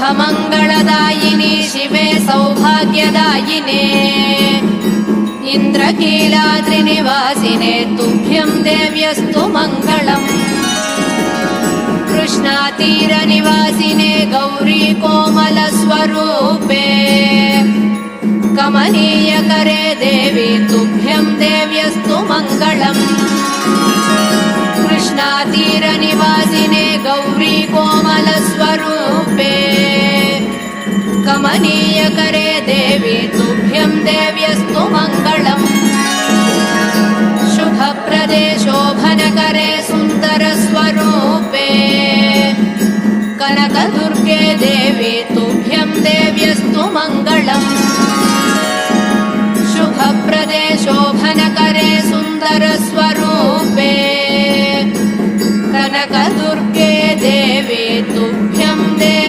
शुभमङ्गलदायिनि शिवे सौभाग्यदायिने इन्द्रकीलाद्रिनिवासिने तुभ्यं देव्यस्तु मङ्गलम् कृष्णातीरनिवासिने गौरी कोमलस्वरूपे कमनीयकरे देवी तुभ्यं देव्यस्तु मङ्गलम् कृष्णातीरनिवासिने गौरी कोमलस्वरूपे कमनीयकरे देवी तुभ्यं देव्यस्तु मङ्गलम् शुभप्रदे शोभनकरे सुन्दरस्वरूपे कनकदुर्गे देवी तुभ्यं देव्यस्तु मङ्गलम् शुभप्रदे शोभनकरे सुन्दरस्वरूपे कनकदुर्गे देवी तुभ्यं